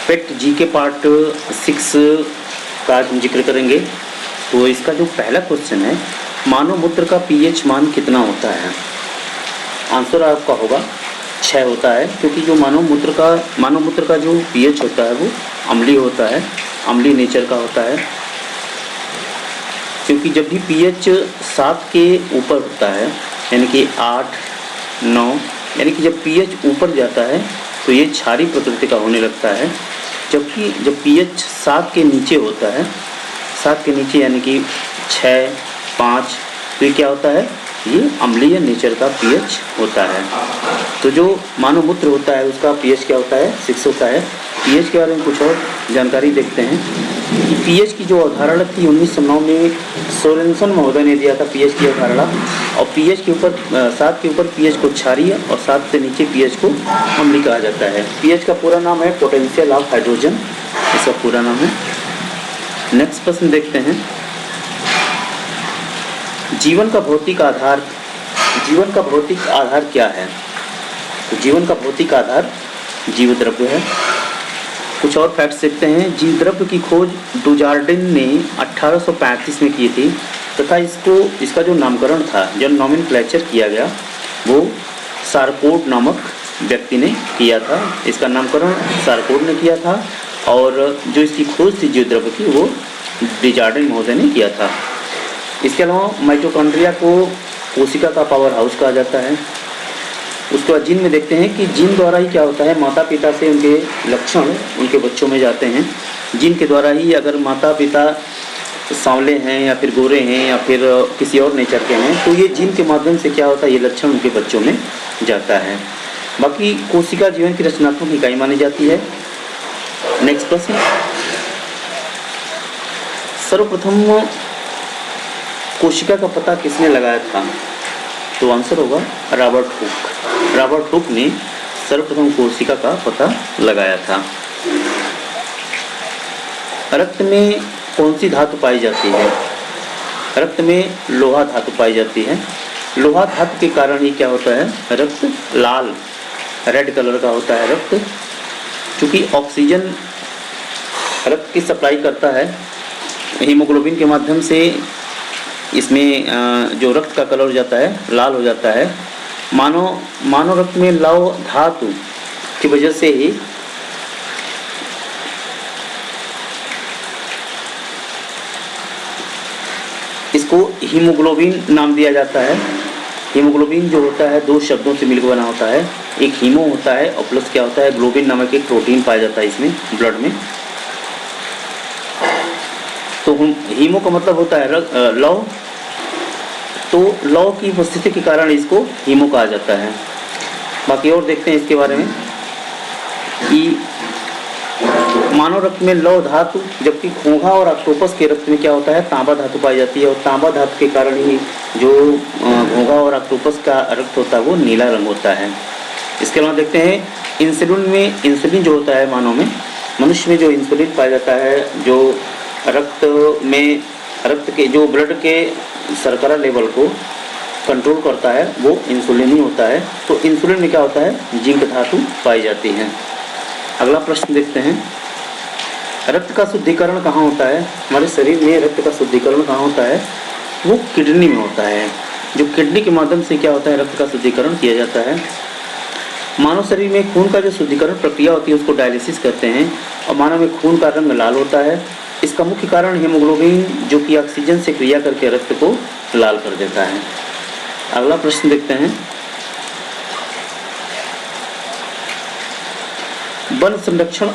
Fact जी के part 6 का हम जिक्र करेंगे। तो इसका जो पहला क्वेश्चन है, मानव मूत्र का पीएच मान कितना होता है? आंसर आपका होगा 6 होता है, क्योंकि जो मानव मूत्र का जो पीएच होता है वो अम्लीय होता है, अम्लीय नेचर का होता है। क्योंकि जब भी पीएच 7 के ऊपर होता है, यानी कि 8, 9, यानी कि जब पीएच ऊपर जाता है तो ये क्षारीय प्रकृति का होने लगता है। जबकि जब पीएच 7 के नीचे होता है, 7 के नीचे यानी कि 6, 5, तो ये क्या होता है? ये अम्लीय नेचर का पीएच होता है। तो जो मानव मूत्र होता है उसका पीएच क्या होता है? 6 होता है। पीएच के बारे में कुछ और जानकारी देखते हैं कि पीएच की जो अवधारणा थी 1909 में सोरेनसन महोदय ने दिया था पीएच की अवधारणा। और पीएच के ऊपर 7 के ऊपर पीएच को क्षारीय और 7 से नीचे पीएच को अम्लीय कहा जाता है। पीएच का पूरा नाम है पोटेंशियल ऑफ हाइड्रोजन, इसका पूरा नाम है। नेक्स्ट प्रश्न देखते हैं, जीवन का भौतिक आधार क्या है? तो जीवन का भौतिक आधार जीव द्रव्य है। कुछ और फैक्ट्स देखते हैं। जीव द्रव्य की खोज डुजार्डिन ने 1835 में की थी तथा इसका जो नामकरण था, जो नॉमेनक्लेचर किया गया, वो सारकोड नामक व्यक्ति ने किया था। इसका नामकरण सारकोड ने किया था और जो इसकी खोज थी जीव द्रव्य की वो डुजार्डिन महोदय ने किया था। इसके अलावा माइटोकॉन्ड्रिया को कोशिका का पावर हाउस कहा जाता है। उसके बाद जीन में देखते हैं कि जीन द्वारा ही क्या होता है, माता पिता से उनके लक्षण उनके बच्चों में जाते हैं। जीन के द्वारा ही, अगर माता पिता सांवले हैं या फिर गोरे हैं या फिर किसी और नेचर के हैं, तो ये जीन के माध्यम से क्या होता है, ये लक्षण उनके बच्चों में जाता है। बाकी कोशिका जीवन की रचनात्मक इकाई मानी जाती है। नेक्स्ट प्रश्न, सर्वप्रथम कोशिका का पता किसने लगाया था? तो आंसर होगा रॉबर्ट हुक। रॉबर्ट हुक ने सर्वप्रथम कोशिका का पता लगाया था। रक्त में कौन सी धातु पाई जाती है? रक्त में लोहा धातु पाई जाती है। लोहा धातु के कारण ही क्या होता है, रक्त लाल रेड कलर का होता है रक्त। चूँकि ऑक्सीजन रक्त की सप्लाई करता है हीमोग्लोबिन के माध्यम से, इसमें जो रक्त का कलर हो जाता है लाल हो जाता है। मानव रक्त में लौह धातु की वजह से ही इसको हीमोग्लोबिन नाम दिया जाता है। हीमोग्लोबिन जो होता है 2 शब्दों से मिलकर बना होता है, एक हीमो होता है और प्लस क्या होता है, ग्लोबिन नामक एक प्रोटीन पाया जाता है इसमें ब्लड में। तो हीमो का मतलब होता है लौह, तो लौह की उपस्थिति के कारण इसको हीमो कहा जाता है। बाकी और देखते हैं इसके बारे में कि मानव रक्त में लौह धातु, जबकि घोंघा और ऑक्टोपस के रक्त में क्या होता है, तांबा धातु पाई जाती है। और तांबा धातु के कारण ही जो घोंघा और ऑक्टोपस का रक्त होता है वो नीला रंग होता है। इसके अलावा देखते हैं इंसुलिन जो होता है मानव में, मनुष्य में जो इंसुलिन पाया जाता है, जो रक्त के जो ब्लड के शर्करा लेवल को कंट्रोल करता है, वो इंसुलिन ही होता है। तो इंसुलिन में क्या होता है, जिंक धातु पाई जाती है। अगला प्रश्न देखते हैं, रक्त का शुद्धिकरण कहाँ होता है? हमारे शरीर में रक्त का शुद्धिकरण कहाँ होता है? वो किडनी में होता है। जो किडनी के माध्यम से क्या होता है, रक्त का शुद्धिकरण किया जाता है। मानव शरीर में खून का जो शुद्धिकरण प्रक्रिया होती है उसको डायलिसिस कहते हैं और मानव में खून का रंग लाल होता है। इसका मुख्य कारण हीमोग्लोबिन जो कि ऑक्सीजन से क्रिया करके रक्त को लाल कर देता है। अगला प्रश्न देखते हैं, वन संरक्षण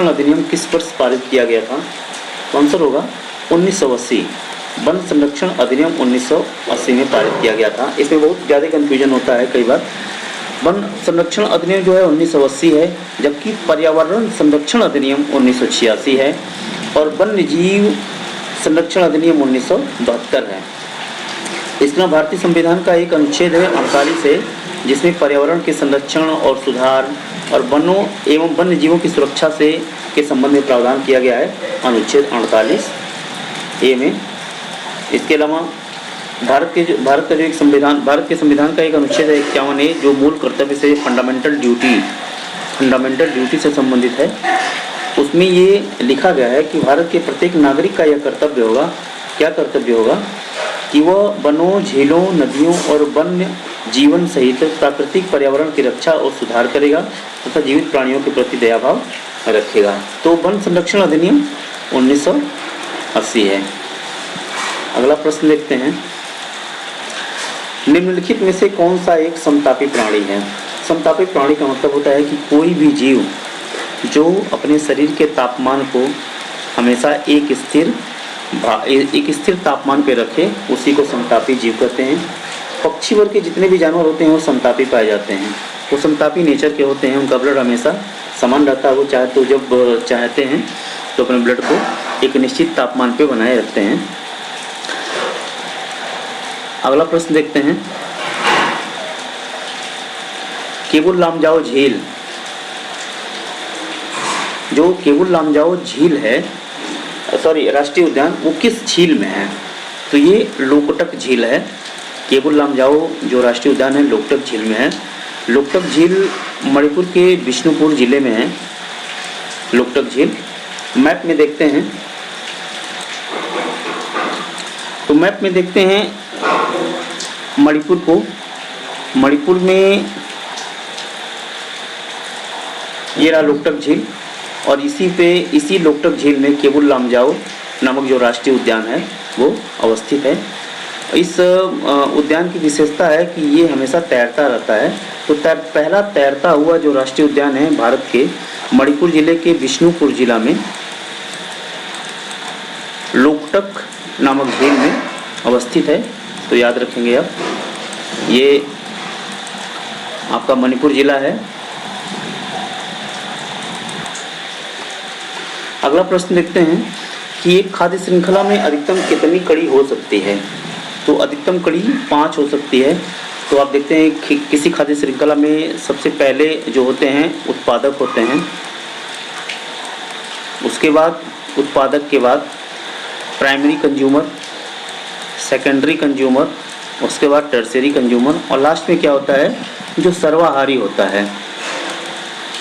अधिनियम किस वर्ष पारित किया गया था? तो आंसर होगा 1980। वन संरक्षण अधिनियम 1980 में पारित किया गया था। इसमें बहुत ज़्यादा कन्फ्यूजन होता है कई बार। वन संरक्षण अधिनियम जो है 1980 है, जबकि पर्यावरण संरक्षण अधिनियम 1986 है और वन्य जीव संरक्षण अधिनियम 1972 है। इसमें भारतीय संविधान का एक अनुच्छेद है 48 है, जिसमें पर्यावरण के संरक्षण और सुधार और वनों एवं वन्य जीवों की सुरक्षा से के संबंध में प्रावधान किया गया है, अनुच्छेद 48 ए में। इसके अलावा भारत के संविधान का एक अनुच्छेद है 51 है, जो मूल कर्तव्य से फंडामेंटल ड्यूटी फंडामेंटल ड्यूटी से संबंधित है, उसमें ये लिखा गया है कि भारत के प्रत्येक नागरिक का यह कर्तव्य होगा, क्या कर्तव्य होगा, कि वह वनों, झीलों, नदियों और वन्य जीवन सहित प्राकृतिक पर्यावरण की रक्षा और सुधार करेगा तथा जीवित प्राणियों के प्रति दयाभाव रखेगा। तो वन संरक्षण अधिनियम 1980 है। अगला प्रश्न देखते हैं, निम्नलिखित में से कौन सा एक समतापी प्राणी है? समतापी प्राणी का मतलब होता है कि कोई भी जीव जो अपने शरीर के तापमान को हमेशा एक स्थिर तापमान पे रखे, उसी को समतापी जीव कहते हैं। पक्षी वर्ग के जितने भी जानवर होते हैं वो समतापी पाए जाते हैं, वो समतापी नेचर के होते हैं, उनका ब्लड हमेशा समान रहता है। वो जब चाहते हैं तो अपने ब्लड को एक निश्चित तापमान पे बनाए रखते हैं। अगला प्रश्न देखते हैं, केबुल लामजाओ झील, जो केबुल लामजाओ झील है, राष्ट्रीय उद्यान, वो किस झील में है? तो ये लोकटक झील है। केबुल लामजाओ जो राष्ट्रीय उद्यान है लोकटक झील में है। लोकटक झील मणिपुर के बिष्णुपुर जिले में है। लोकटक झील मैप में देखते हैं, तो मैप में देखते हैं मणिपुर को। मणिपुर में ये रहा लोकटक झील और इसी लोकटक झील में केबुल लामजाओ नामक जो राष्ट्रीय उद्यान है वो अवस्थित है। इस उद्यान की विशेषता है कि ये हमेशा तैरता रहता है। तो पहला तैरता हुआ जो राष्ट्रीय उद्यान है भारत के मणिपुर जिले के बिष्णुपुर जिला में लोकटक नामक झील में अवस्थित है। तो याद रखेंगे आप, ये आपका मणिपुर जिला है। अगला प्रश्न देखते हैं कि एक खाद्य श्रृंखला में अधिकतम कितनी कड़ी हो सकती है? तो अधिकतम कड़ी 5 हो सकती है। तो आप देखते हैं कि किसी खाद्य श्रृंखला में सबसे पहले जो होते हैं उत्पादक होते हैं, उसके बाद उत्पादक के बाद प्राइमरी कंज्यूमर, सेकेंडरी कंज्यूमर, उसके बाद टर्शियरी कंज्यूमर और लास्ट में क्या होता है, जो सर्वाहारी होता है।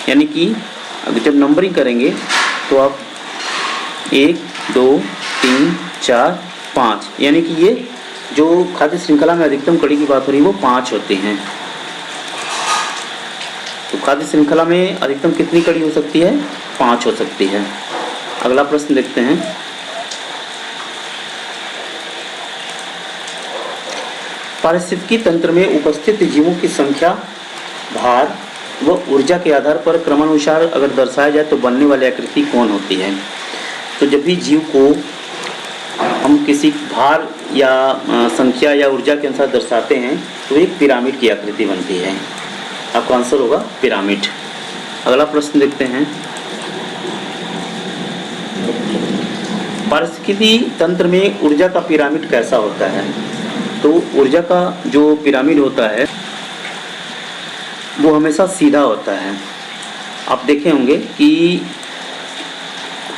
यानी कि अगर जब नंबरिंग करेंगे तो आप 1, 2, 3, 4, 5, यानी कि ये जो खाद्य श्रृंखला में अधिकतम कड़ी की बात हो रही है वो 5 होती हैं। तो खाद्य श्रृंखला में अधिकतम कितनी कड़ी हो सकती है? 5 हो सकती है। अगला प्रश्न देखते हैं, पारिस्थितिकी तंत्र में उपस्थित जीवों की संख्या, भार व ऊर्जा के आधार पर क्रमानुसार अगर दर्शाया जाए तो बनने वाली आकृति कौन होती है? तो जब भी जीव को हम किसी भार या संख्या या ऊर्जा के अनुसार दर्शाते हैं तो एक पिरामिड की आकृति बनती है। आपका आंसर होगा पिरामिड। अगला प्रश्न देखते हैं, पारिस्थितिकी तंत्र में ऊर्जा का पिरामिड कैसा होता है? तो ऊर्जा का जो पिरामिड होता है वो हमेशा सीधा होता है। आप देखे होंगे कि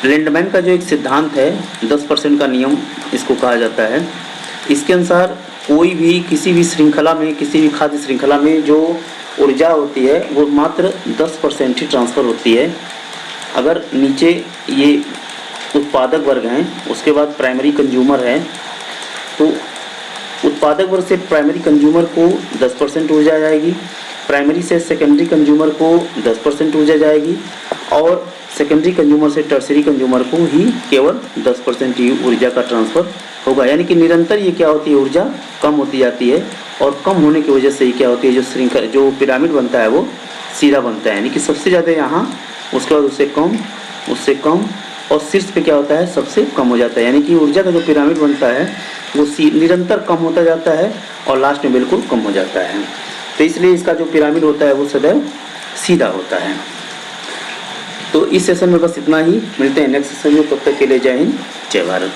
लैंडमैन का जो एक सिद्धांत है 10% का नियम इसको कहा जाता है। इसके अनुसार कोई भी किसी भी श्रृंखला में, किसी भी खाद्य श्रृंखला में जो ऊर्जा होती है वो मात्र 10% ही ट्रांसफ़र होती है। अगर नीचे ये उत्पादक वर्ग हैं, उसके बाद प्राइमरी कंज्यूमर है, तो उत्पादक वर्ग से प्राइमरी कंज्यूमर को 10% ऊर्जा जाएगी, प्राइमरी से सेकेंडरी कंज्यूमर को 10% ऊर्जा जाएगी और सेकेंडरी कंज्यूमर से टर्शियरी कंज्यूमर को ही केवल 10% ही ऊर्जा का ट्रांसफ़र होगा। यानी कि निरंतर ये क्या होती है, ऊर्जा कम होती जाती है और कम होने की वजह से ही क्या होती है, जो पिरामिड बनता है वो सीधा बनता है। यानी कि सबसे ज़्यादा यहाँ, उसके बाद उससे कम और शीर्ष पे क्या होता है, सबसे कम हो जाता है। यानी कि ऊर्जा का जो पिरामिड बनता है वो निरंतर कम होता जाता है और लास्ट में बिल्कुल कम हो जाता है। तो इसलिए इसका जो पिरामिड होता है वो सदैव सीधा होता है। तो इस सेशन में बस इतना ही, मिलते हैं नेक्स्ट सेशन में। तब तक के लिए जय हिंद, जय भारत।